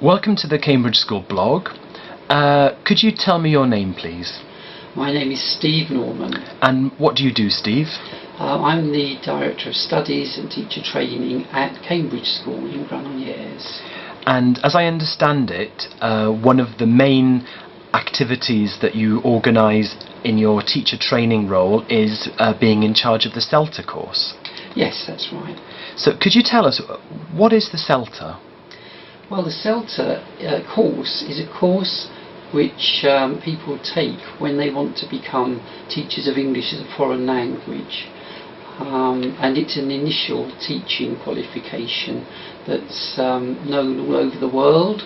Welcome to the Cambridge School blog. Could you tell me your name, please? My name is Steve Norman. And what do you do, Steve? I'm the Director of Studies and Teacher Training at Cambridge School in Granollers. And as I understand it, one of the main activities that you organise in your teacher training role is being in charge of the CELTA course. Yes, that's right. So could you tell us, what is the CELTA? Well, the CELTA course is a course which people take when they want to become teachers of English as a foreign language. And it's an initial teaching qualification that's known all over the world.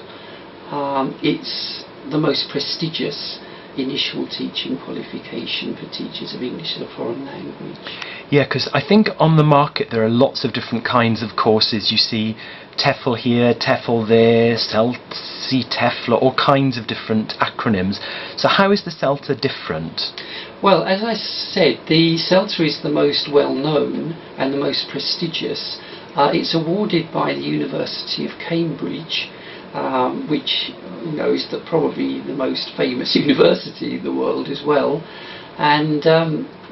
It's the most prestigious initial teaching qualification for teachers of English as a foreign language. Yeah, because I think on the market there are lots of different kinds of courses. You see TEFL here, TEFL there, CELTA, all kinds of different acronyms. So how is the CELTA different? Well, as I said, the CELTA is the most well-known and the most prestigious. It's awarded by the University of Cambridge, which is probably the most famous university in the world as well. And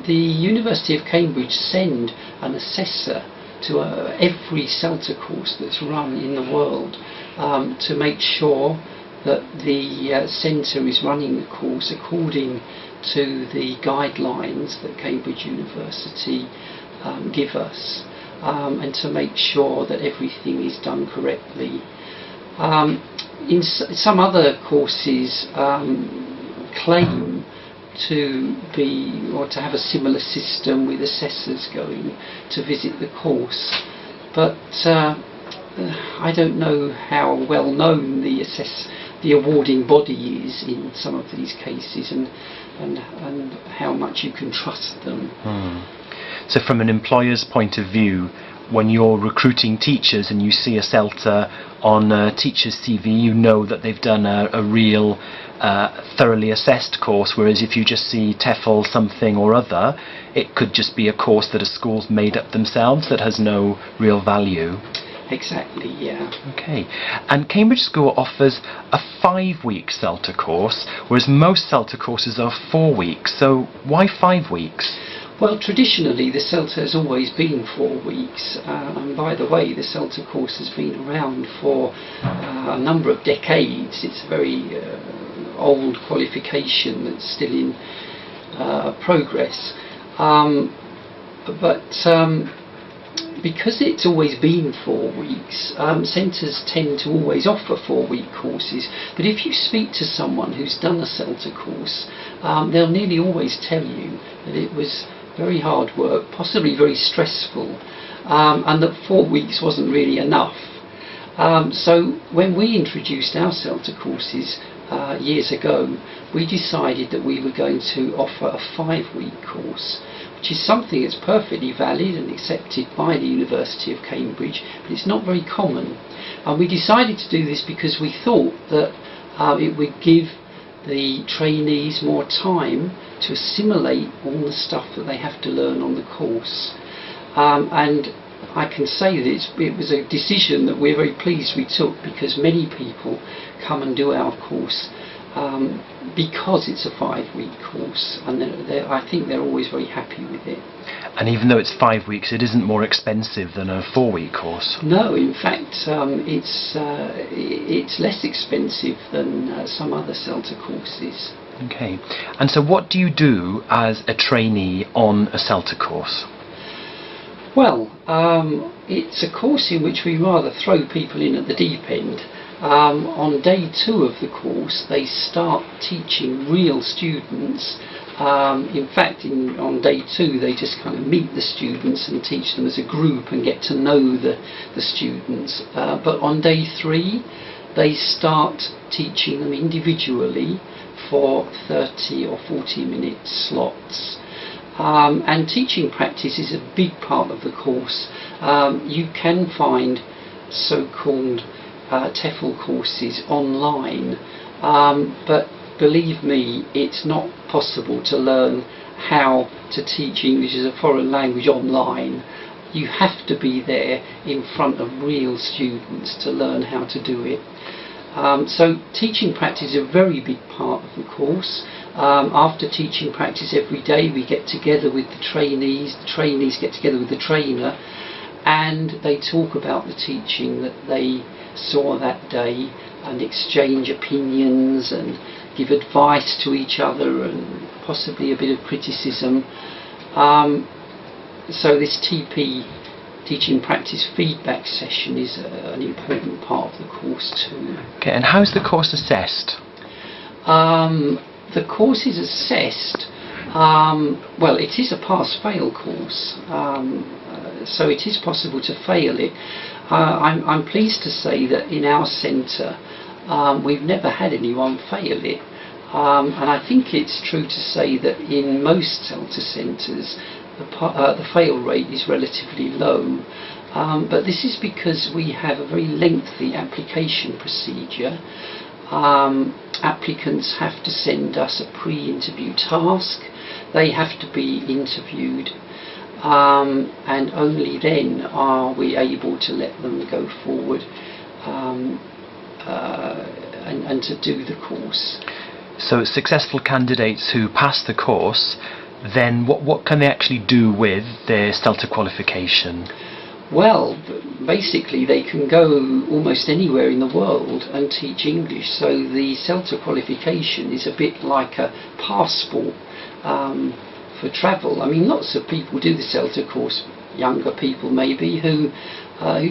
the University of Cambridge send an assessor to every CELTA course that's run in the world to make sure that the centre is running the course according to the guidelines that Cambridge University give us, and to make sure that everything is done correctly. In some other courses claim to be, or to have a similar system with assessors going to visit the course, but I don't know how well known the awarding body is in some of these cases, and how much you can trust them. So from an employer's point of view, when you're recruiting teachers and you see a CELTA on a teacher's CV, you know that they've done a real thoroughly assessed course, whereas if you just see TEFL something or other, it could just be a course that a school's made up themselves that has no real value. Exactly, yeah. Okay, and Cambridge School offers a 5-week CELTA course, whereas most CELTA courses are 4 weeks, so why 5 weeks? Well, traditionally the CELTA has always been 4 weeks, and by the way, the CELTA course has been around for a number of decades. It's a very old qualification that's still in progress. Because it's always been 4 weeks, centres tend to always offer 4-week courses, but if you speak to someone who's done a CELTA course, they'll nearly always tell you that it was very hard work, possibly very stressful, and that 4 weeks wasn't really enough. So when we introduced our CELTA courses years ago, we decided that we were going to offer a 5-week course, which is something that's perfectly valid and accepted by the University of Cambridge, but it's not very common. And we decided to do this because we thought that it would give the trainees more time to assimilate all the stuff that they have to learn on the course. And I can say that it was a decision that we're very pleased we took, because many people come and do our course because it's a 5-week course, and I think they're always very happy with it. And even though it's 5 weeks, it isn't more expensive than a 4-week course? No, in fact it's less expensive than some other CELTA courses. Okay, and so what do you do as a trainee on a CELTA course? Well, it's a course in which we rather throw people in at the deep end. On day 2 of the course, they start teaching real students. In fact, on day 2, they just kind of meet the students and teach them as a group and get to know the students. But on day 3, they start teaching them individually for 30 or 40-minute slots. And teaching practice is a big part of the course. You can find so-called TEFL courses online, but believe me, it's not possible to learn how to teach English as a foreign language online. You have to be there in front of real students to learn how to do it. So teaching practice is a very big part of the course. After teaching practice every day, we get together with the trainees get together with the trainer, and they talk about the teaching that they saw that day and exchange opinions and give advice to each other and possibly a bit of criticism. So this TP, teaching practice feedback session, is an important part of the course too. Okay, and how's the course assessed? The course is assessed, well, it is a pass-fail course, so it is possible to fail it. I'm pleased to say that in our centre we've never had anyone fail it, and I think it's true to say that in most CELTA centres the fail rate is relatively low, but this is because we have a very lengthy application procedure. Applicants have to send us a pre-interview task, they have to be interviewed, and only then are we able to let them go forward and to do the course. So successful candidates who pass the course, then what can they actually do with their CELTA qualification? Well, basically they can go almost anywhere in the world and teach English, so the CELTA qualification is a bit like a passport for travel. I mean, lots of people do the CELTA course, younger people maybe, who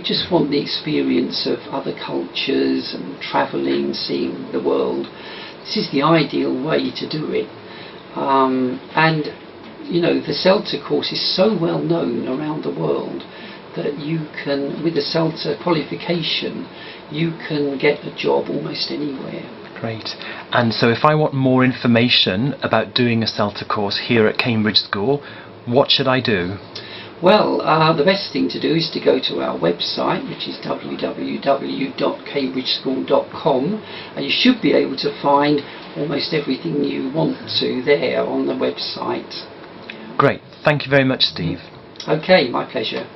just want the experience of other cultures and travelling, seeing the world. This is the ideal way to do it. And you know, the CELTA course is so well known around the world that you can, with the CELTA qualification, you can get a job almost anywhere. Great. And so if I want more information about doing a CELTA course here at Cambridge School, what should I do? Well, the best thing to do is to go to our website, which is www.cambridgeschool.com, and you should be able to find almost everything you want to there on the website. Great. Thank you very much, Steve. Okay, my pleasure.